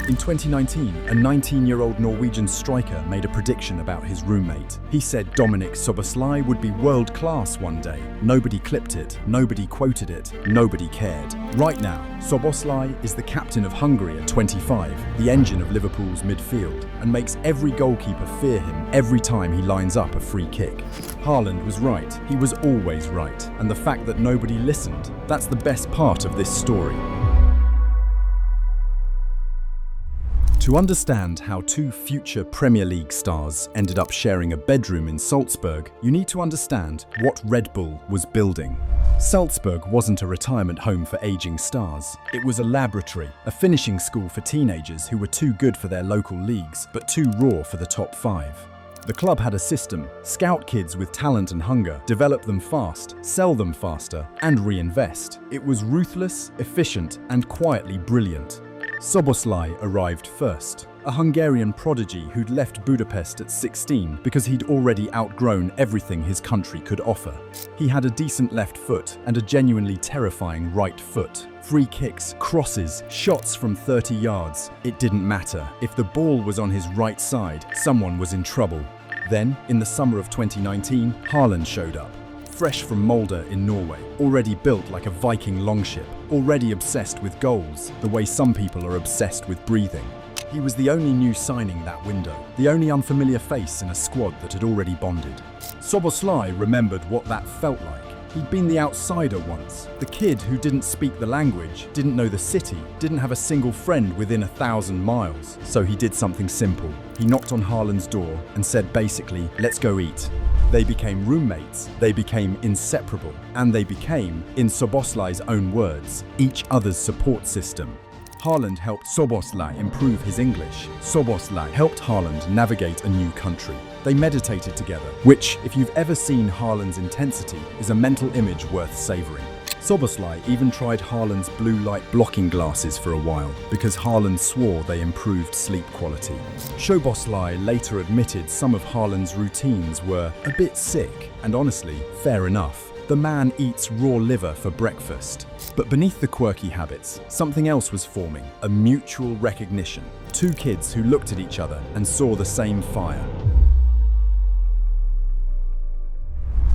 In 2019, a 19-year-old Norwegian striker made a prediction about his roommate. He said Dominik Szoboszlai would be world-class one day. Nobody clipped it, nobody quoted it, nobody cared. Right now, Szoboszlai is the captain of Hungary at 25, the engine of Liverpool's midfield, and makes every goalkeeper fear him every time he lines up a free kick. Haaland was right. He was always right. And the fact that nobody listened, that's the best part of this story. To understand how two future Premier League stars ended up sharing a bedroom in Salzburg, you need to understand what Red Bull was building. Salzburg wasn't a retirement home for aging stars. It was a laboratory, a finishing school for teenagers who were too good for their local leagues, but too raw for the top five. The club had a system: scout kids with talent and hunger, develop them fast, sell them faster, and reinvest. It was ruthless, efficient, and quietly brilliant. Szoboszlai arrived first, a Hungarian prodigy who'd left Budapest at 16 because he'd already outgrown everything his country could offer. He had a decent left foot and a genuinely terrifying right foot. Free kicks, crosses, shots from 30 yards. It didn't matter. If the ball was on his right side, someone was in trouble. Then, in the summer of 2019, Haaland showed up. Fresh from Molde in Norway, already built like a Viking longship, already obsessed with goals, the way some people are obsessed with breathing. He was the only new signing that window, the only unfamiliar face in a squad that had already bonded. Szoboszlai remembered what that felt like. He'd been the outsider once, the kid who didn't speak the language, didn't know the city, didn't have a single friend within 1,000 miles. So he did something simple. He knocked on Haaland's door and said basically, "Let's go eat." They became roommates, they became inseparable, and they became, in Szoboszlai's own words, each other's support system. Haaland helped Szoboszlai improve his English. Szoboszlai helped Haaland navigate a new country. They meditated together, which, if you've ever seen Haaland's intensity, is a mental image worth savoring. Szoboszlai even tried Haaland's blue light blocking glasses for a while, because Haaland swore they improved sleep quality. Szoboszlai later admitted some of Haaland's routines were a bit sick, and honestly, fair enough. The man eats raw liver for breakfast. But beneath the quirky habits, something else was forming, a mutual recognition. Two kids who looked at each other and saw the same fire.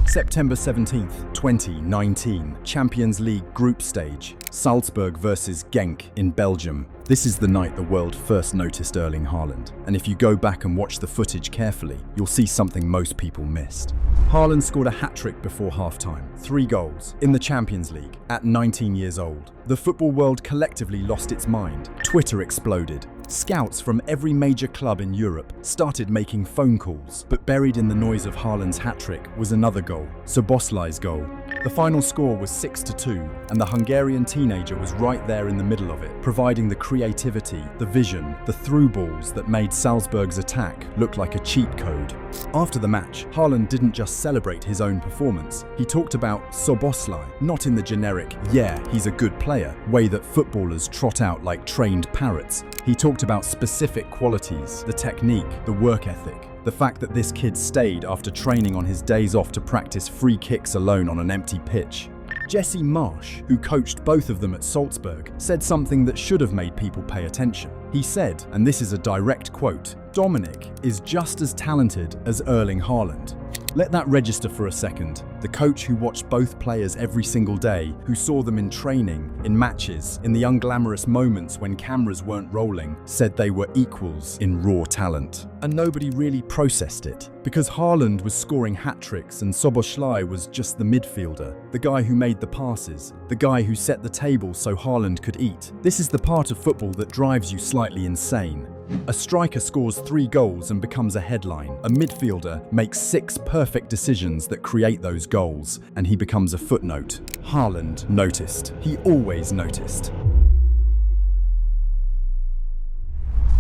September 17th, 2019, Champions League group stage, Salzburg versus Genk in Belgium. This is the night the world first noticed Erling Haaland, and if you go back and watch the footage carefully, you'll see something most people missed. Haaland scored a hat-trick before halftime, 3 goals, in the Champions League, at 19 years old. The football world collectively lost its mind. Twitter exploded. Scouts from every major club in Europe started making phone calls, but buried in the noise of Haaland's hat-trick was another goal, Szoboszlai's goal. The final score was 6-2, and the Hungarian teenager was right there in the middle of it, providing the creativity, the vision, the through balls that made Salzburg's attack look like a cheat code. After the match, Haaland didn't just celebrate his own performance. He talked about Szoboszlai, not in the generic, "yeah, he's a good player," way that footballers trot out like trained parrots. He talked about specific qualities, the technique, the work ethic, the fact that this kid stayed after training on his days off to practice free kicks alone on an empty pitch. Jesse Marsch, who coached both of them at Salzburg, said something that should have made people pay attention. He said, and this is a direct quote, "Dominik is just as talented as Erling Haaland." Let that register for a second. The coach who watched both players every single day, who saw them in training, in matches, in the unglamorous moments when cameras weren't rolling, said they were equals in raw talent. And nobody really processed it, because Haaland was scoring hat-tricks and Szoboszlai was just the midfielder, the guy who made the passes, the guy who set the table so Haaland could eat. This is the part of football that drives you slightly insane. A striker scores 3 goals and becomes a headline. A midfielder makes 6 perfect decisions that create those goals, and he becomes a footnote. Haaland noticed. He always noticed.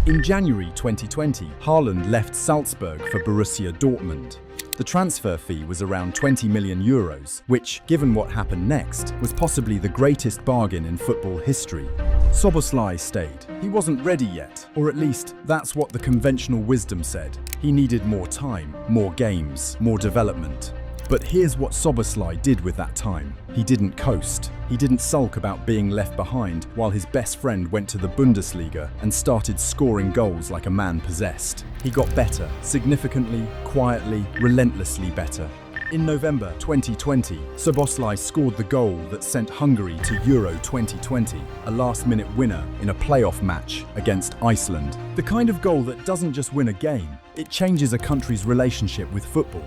In January 2020, Haaland left Salzburg for Borussia Dortmund. The transfer fee was around 20 million euros, which, given what happened next, was possibly the greatest bargain in football history. Szoboszlai stayed. He wasn't ready yet, or at least that's what the conventional wisdom said. He needed more time, more games, more development. But here's what Szoboszlai did with that time. He didn't coast. He didn't sulk about being left behind while his best friend went to the Bundesliga and started scoring goals like a man possessed. He got better, significantly, quietly, relentlessly better. In November 2020, Szoboszlai scored the goal that sent Hungary to Euro 2020, a last-minute winner in a playoff match against Iceland. The kind of goal that doesn't just win a game, it changes a country's relationship with football.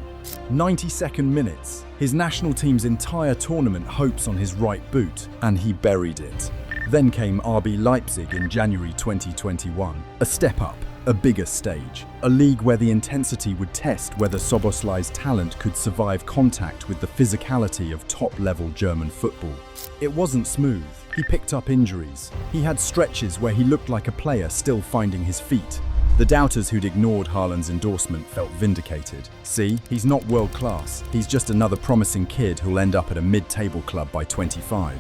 92nd minutes, his national team's entire tournament hopes on his right boot, and he buried it. Then came RB Leipzig in January 2021, a step up. A bigger stage, a league where the intensity would test whether Szoboszlai's talent could survive contact with the physicality of top-level German football. It wasn't smooth. He picked up injuries. He had stretches where he looked like a player still finding his feet. The doubters who'd ignored Haaland's endorsement felt vindicated. See, he's not world-class. He's just another promising kid who'll end up at a mid-table club by 25.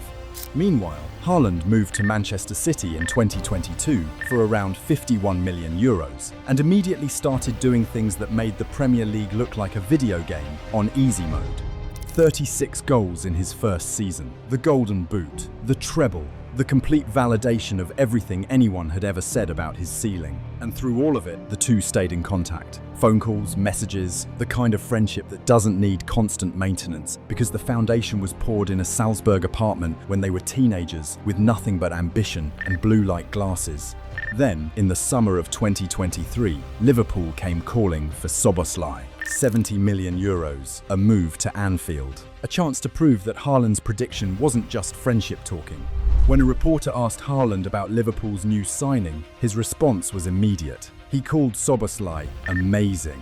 Meanwhile, Haaland moved to Manchester City in 2022 for around €51 million and immediately started doing things that made the Premier League look like a video game on easy mode. 36 goals in his first season, the Golden Boot, the treble, the complete validation of everything anyone had ever said about his ceiling. And through all of it, the two stayed in contact. Phone calls, messages, the kind of friendship that doesn't need constant maintenance because the foundation was poured in a Salzburg apartment when they were teenagers with nothing but ambition and blue-like glasses. Then, in the summer of 2023, Liverpool came calling for Szoboszlai. €70 million, a move to Anfield. A chance to prove that Haaland's prediction wasn't just friendship talking. When a reporter asked Haaland about Liverpool's new signing, his response was immediate. He called Szoboszlai amazing.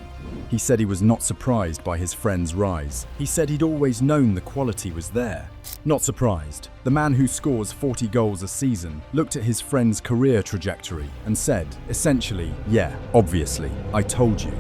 He said he was not surprised by his friend's rise. He said he'd always known the quality was there. Not surprised. The man who scores 40 goals a season looked at his friend's career trajectory and said, essentially, yeah, obviously, I told you.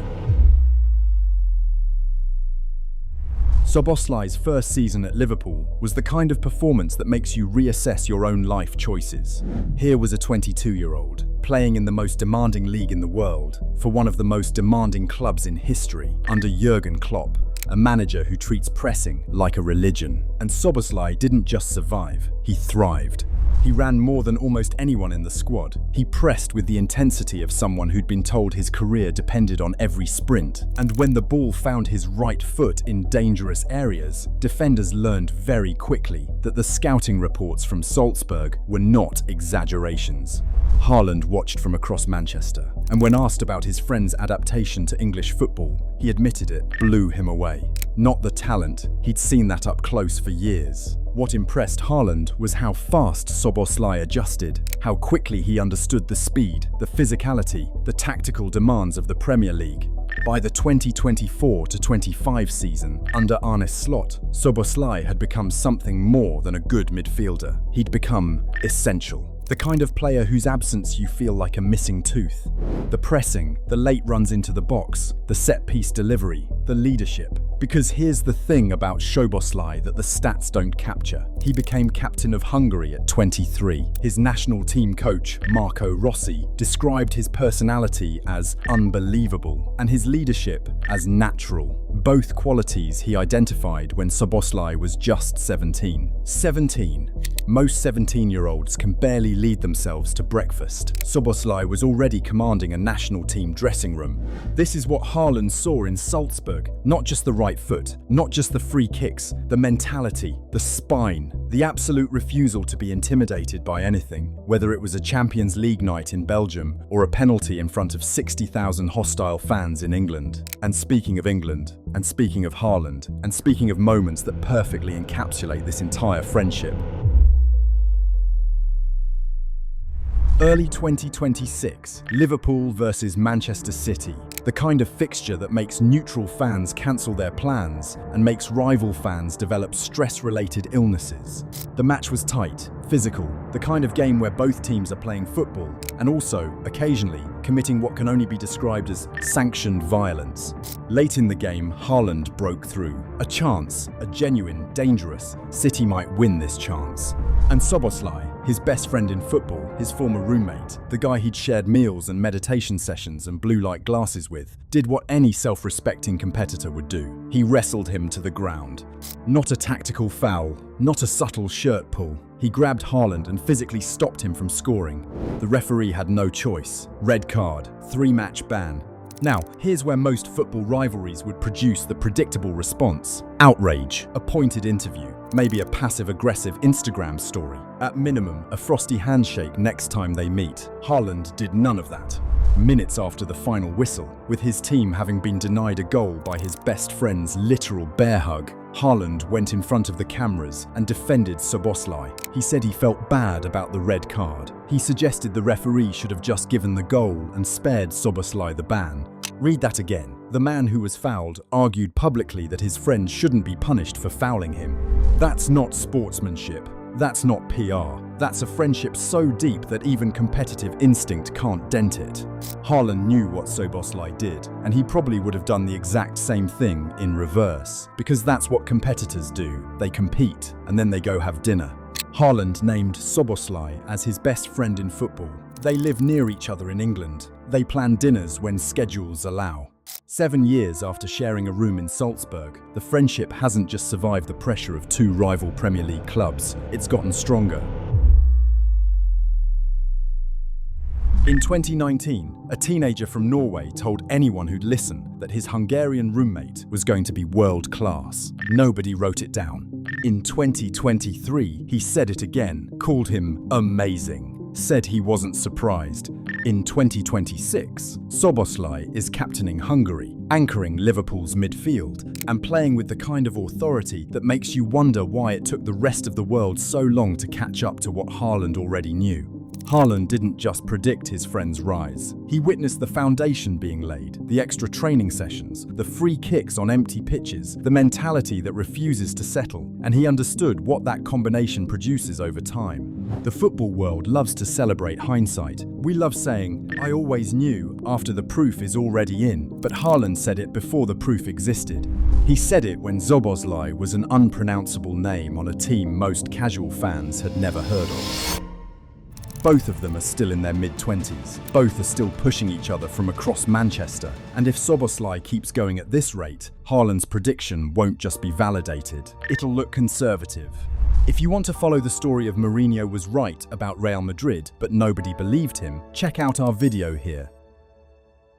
Szoboszlai's first season at Liverpool was the kind of performance that makes you reassess your own life choices. Here was a 22-year-old, playing in the most demanding league in the world, for one of the most demanding clubs in history, under Jurgen Klopp, a manager who treats pressing like a religion. And Szoboszlai didn't just survive, he thrived. He ran more than almost anyone in the squad. He pressed with the intensity of someone who'd been told his career depended on every sprint. And when the ball found his right foot in dangerous areas, defenders learned very quickly that the scouting reports from Salzburg were not exaggerations. Haaland watched from across Manchester, and when asked about his friend's adaptation to English football, he admitted it blew him away. Not the talent, he'd seen that up close for years. What impressed Haaland was how fast Szoboszlai adjusted, how quickly he understood the speed, the physicality, the tactical demands of the Premier League. By the 2024-25 season, under Arne Slot, Szoboszlai had become something more than a good midfielder. He'd become essential. The kind of player whose absence you feel like a missing tooth. The pressing, the late runs into the box, the set-piece delivery, the leadership. Because here's the thing about Szoboszlai that the stats don't capture. He became captain of Hungary at 23. His national team coach, Marco Rossi, described his personality as unbelievable and his leadership as natural. Both qualities he identified when Szoboszlai was just 17. 17. Most 17-year-olds can barely lead themselves to breakfast. Szoboszlai was already commanding a national team dressing room. This is what Haaland saw in Salzburg. Not just the right foot, not just the free kicks, the mentality, the spine, the absolute refusal to be intimidated by anything, whether it was a Champions League night in Belgium or a penalty in front of 60,000 hostile fans in England. And speaking of England, and speaking of Haaland, and speaking of moments that perfectly encapsulate this entire friendship, early 2026, Liverpool versus Manchester City. The kind of fixture that makes neutral fans cancel their plans and makes rival fans develop stress-related illnesses. The match was tight, physical, the kind of game where both teams are playing football and also, occasionally, committing what can only be described as sanctioned violence. Late in the game, Haaland broke through. A chance, a genuine, dangerous, City might win this chance. And Szoboszlai, His best friend in football, his former roommate, the guy he'd shared meals and meditation sessions and blue light glasses with, did what any self-respecting competitor would do. He wrestled him to the ground. Not a tactical foul, not a subtle shirt pull. He grabbed Haaland and physically stopped him from scoring. The referee had no choice. Red card, 3-match ban. Now, here's where most football rivalries would produce the predictable response. Outrage, a pointed interview, maybe a passive-aggressive Instagram story. At minimum, a frosty handshake next time they meet. Haaland did none of that. Minutes after the final whistle, with his team having been denied a goal by his best friend's literal bear hug, Haaland went in front of the cameras and defended Szoboszlai. He said he felt bad about the red card. He suggested the referee should have just given the goal and spared Szoboszlai the ban. Read that again. The man who was fouled argued publicly that his friend shouldn't be punished for fouling him. That's not sportsmanship. That's not PR. That's a friendship so deep that even competitive instinct can't dent it. Haaland knew what Szoboszlai did, and he probably would have done the exact same thing in reverse. Because that's what competitors do. They compete, and then they go have dinner. Haaland named Szoboszlai as his best friend in football. They live near each other in England. They plan dinners when schedules allow. 7 years after sharing a room in Salzburg, the friendship hasn't just survived the pressure of two rival Premier League clubs, it's gotten stronger. In 2019, a teenager from Norway told anyone who'd listen that his Hungarian roommate was going to be world-class. Nobody wrote it down. In 2023, he said it again, called him amazing. Said he wasn't surprised. In 2026, Szoboszlai is captaining Hungary, anchoring Liverpool's midfield, and playing with the kind of authority that makes you wonder why it took the rest of the world so long to catch up to what Haaland already knew. Haaland didn't just predict his friend's rise. He witnessed the foundation being laid, the extra training sessions, the free kicks on empty pitches, the mentality that refuses to settle, and he understood what that combination produces over time. The football world loves to celebrate hindsight. We love saying, "I always knew," after the proof is already in, but Haaland said it before the proof existed. He said it when Szoboszlai was an unpronounceable name on a team most casual fans had never heard of. Both of them are still in their mid-20s. Both are still pushing each other from across Manchester. And if Szoboszlai keeps going at this rate, Haaland's prediction won't just be validated. It'll look conservative. If you want to follow the story of Mourinho was right about Real Madrid, but nobody believed him, check out our video here.